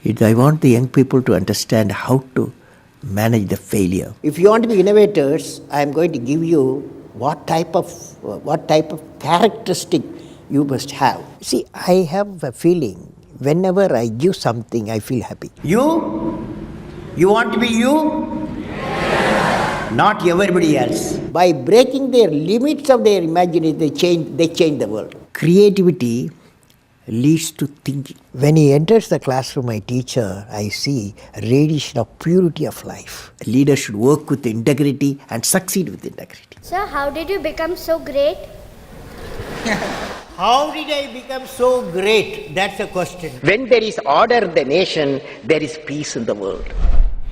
I want the young people to understand how to manage the failure. If you want to be innovators, I am going to give you what type of characteristic you must have. See, I have a feeling whenever I give something, I feel happy. You want to be you? Not everybody else. By breaking their limits of their imagination, they change the world. Creativity leads to thinking. When he enters the classroom, my teacher, I see a radiation of purity of life. A leader should work with integrity and succeed with integrity. Sir, how did you become so great? How did I become so great? That's the question. When there is order in the nation, there is peace in the world.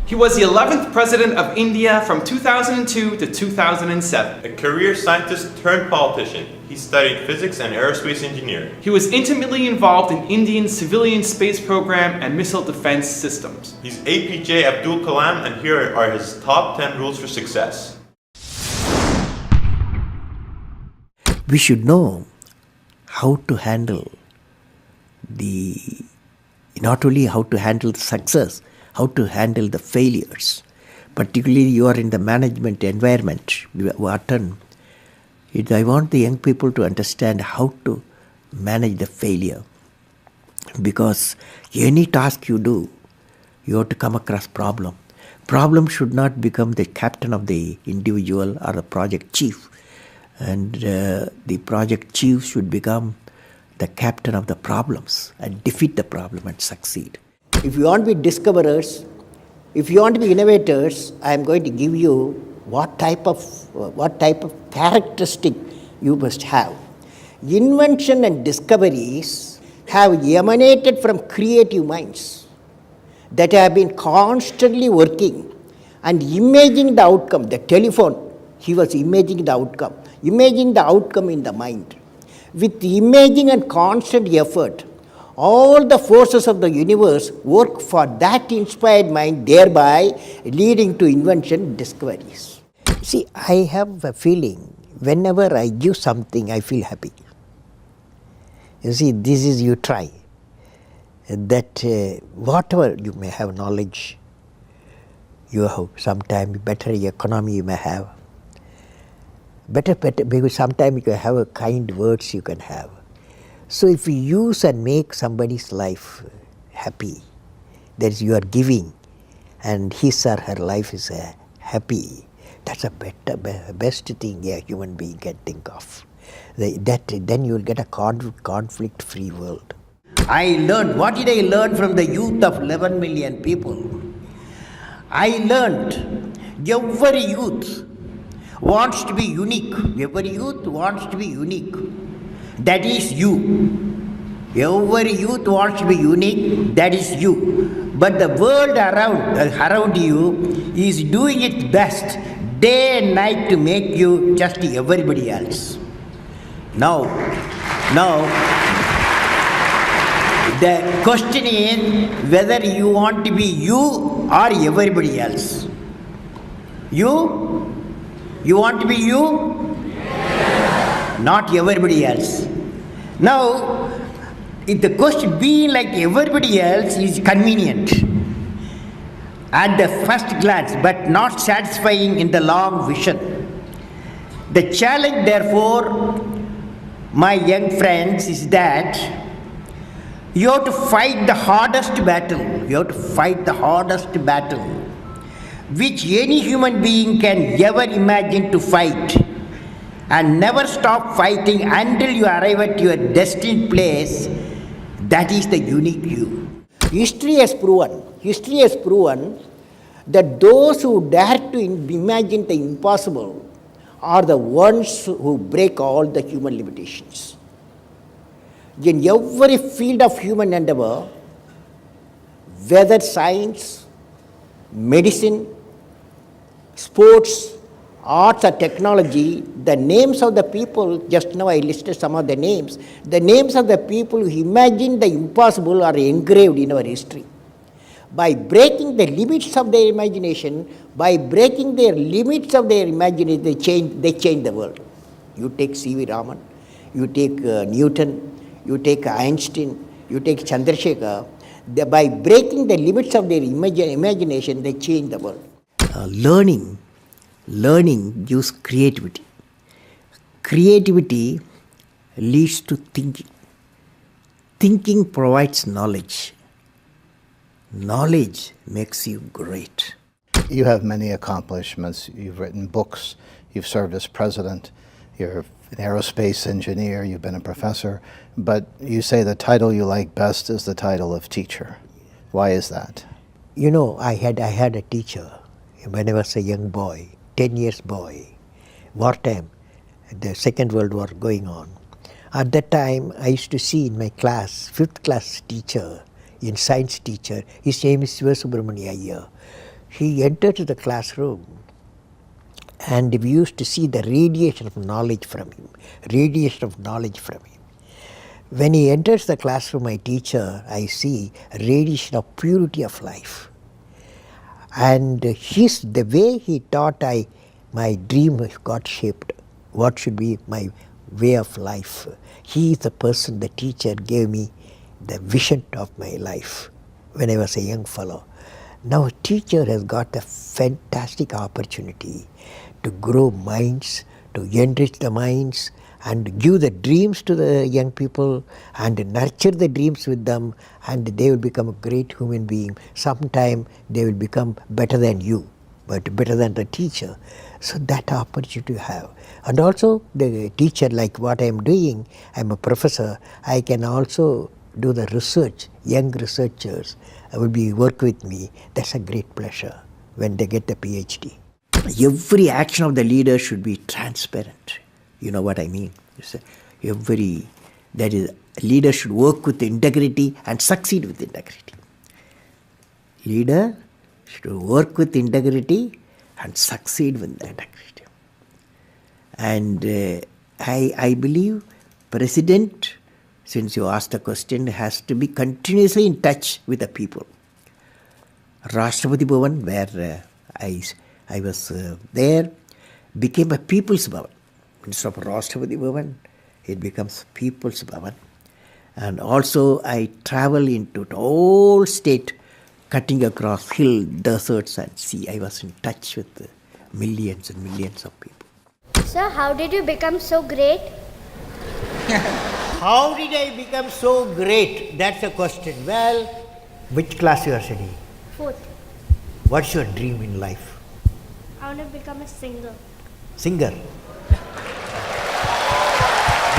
He was the 11th President of India from 2002 to 2007. A career scientist turned politician, he studied physics and aerospace engineering. He was intimately involved in Indian civilian space program and missile defense systems. He's A.P.J. Abdul Kalam, and here are his top 10 rules for success. We should know how to handle not only how to handle the success, how to handle the failures. Particularly you are in the management environment, I want the young people to understand how to manage the failure. Because any task you do, you have to come across problem. Problem should not become the captain of the individual or a project chief. And the project chief should become the captain of the problems and defeat the problem and succeed. If you want to be discoverers, if you want to be innovators, I am going to give you what type of characteristic you must have. Invention and discoveries have emanated from creative minds that have been constantly working and imagining the outcome. The telephone, he was imagining the outcome in the mind. With imaging and constant effort, all the forces of the universe work for that inspired mind, thereby leading to invention and discoveries. See, I have a feeling whenever I give something, I feel happy. You see, this is you try. That whatever you may have knowledge, you have sometimes better economy you may have. Better, because sometimes you can have a kind words you can have. So if you use and make somebody's life happy, that is you are giving, and his or her life is happy, that's a best thing a human being can think of. Then you will get a conflict-free world. What did I learn from the youth of 11 million people? I learned every youth wants to be unique. Every youth wants to be unique. That is you. Every youth wants to be unique. That is you. But the world around you is doing its best day and night to make you just everybody else. Now, the question is whether you want to be you or everybody else. You want to be you? Not everybody else. Now, if the question being like everybody else is convenient at the first glance, but not satisfying in the long vision. The challenge, therefore, my young friends, is that you have to fight the hardest battle. You have to fight the hardest battle which any human being can ever imagine to fight, and never stop fighting until you arrive at your destined place. That is the unique you. History has proven that those who dare to imagine the impossible are the ones who break all the human limitations. In every field of human endeavor, whether science, medicine, sports, arts or technology, the names of the people, just now I listed some of the names of the people who imagined the impossible are engraved in our history. By breaking the limits of their imagination, they change the world. You take C.V. Raman, you take Newton, you take Einstein, you take Chandrasekhar. By breaking the limits of their imagination, they change the world. Learning gives creativity. Creativity leads to thinking. Thinking provides knowledge. Knowledge makes you great. You have many accomplishments. You've written books. You've served as president. You're an aerospace engineer. You've been a professor. But you say the title you like best is the title of teacher. Why is that? You know, I had a teacher when I was a young boy, 10 years boy, wartime, the Second World War going on. At that time, I used to see in my class, 5th class teacher, in science teacher, his name is Subramania Iyer. He entered the classroom and we used to see the radiation of knowledge from him, When he enters the classroom, my teacher, I see radiation of purity of life. And the way he taught, my dream got shaped. What should be my way of life? He is the person, the teacher gave me the vision of my life when I was a young fellow. Now a teacher has got a fantastic opportunity to grow minds, to enrich the minds, and give the dreams to the young people and nurture the dreams with them, and they will become a great human being. Sometime they will become better than you, but better than the teacher. So that opportunity you have. And also the teacher, like what I am doing, I am a professor, I can also do the research. Young researchers will work with me. That's a great pleasure when they get the PhD. Every action of the leader should be transparent. You know what I mean? Leader should work with integrity and succeed with integrity. Leader should work with integrity and succeed with integrity. And I believe President, since you asked the question, has to be continuously in touch with the people. Rashtrapati Bhavan, where I was there, became a People's Bhavan. Instead of Rashtrapati Bhavan, it becomes People's Bhavan. And also I travel into the whole state, cutting across hill, deserts and sea. I was in touch with millions and millions of people. Sir, how did you become so great? How did I become so great? That's the question. Well, which class you are studying? 4th. What's your dream in life? I want to become a singer. Singer.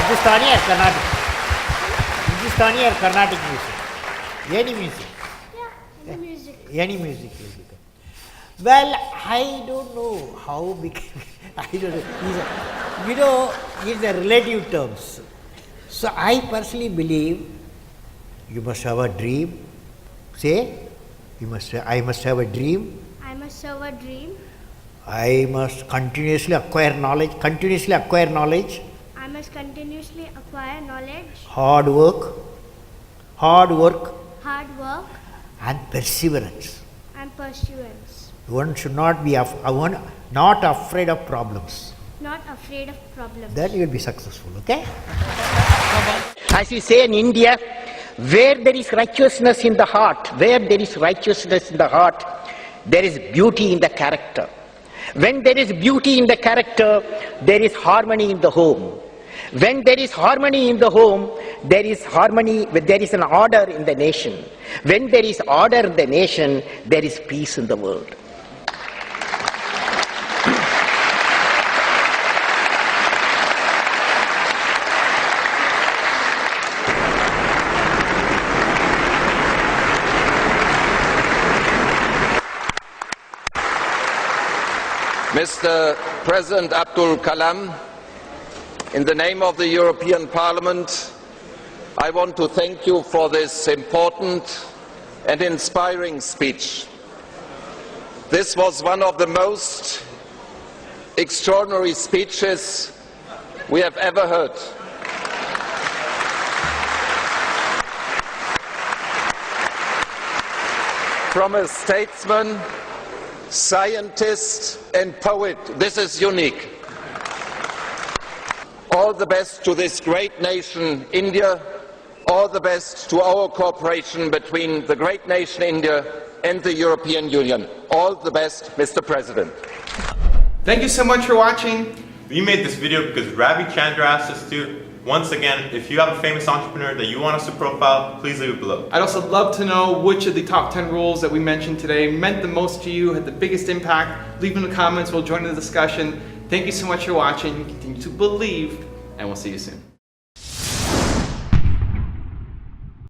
Hindustani or Carnatic? Hindustani or Carnatic music? Any music? Yeah, any music. Any music will become. Well, I don't know how became. I don't know. These are relative terms. So I personally believe you must have a dream. Say, I must have a dream. I must have a dream. I must continuously acquire knowledge. I must continuously acquire knowledge. Hard work. Hard work. And perseverance. And pursuance. One should not be not afraid of problems. Not afraid of problems. Then you will be successful, okay? As we say in India, where there is righteousness in the heart, there is beauty in the character. When there is beauty in the character, there is harmony in the home. When there is harmony in the home, there is an order in the nation. When there is order in the nation, there is peace in the world. Mr. President Abdul Kalam, in the name of the European Parliament, I want to thank you for this important and inspiring speech. This was one of the most extraordinary speeches we have ever heard. From a statesman, scientist and poet, this is unique. All the best to this great nation, India. all the best to our cooperation between the great nation India and the European Union. All the best, Mr. President. Thank you so much for watching. We made this video because Ravi Chandra asked us to. Once again, if you have a famous entrepreneur that you want us to profile, please leave it below. I'd also love to know which of the top 10 rules that we mentioned today meant the most to you, had the biggest impact. Leave in the comments, we'll join in the discussion. Thank you so much for watching. Continue to believe, and we'll see you soon.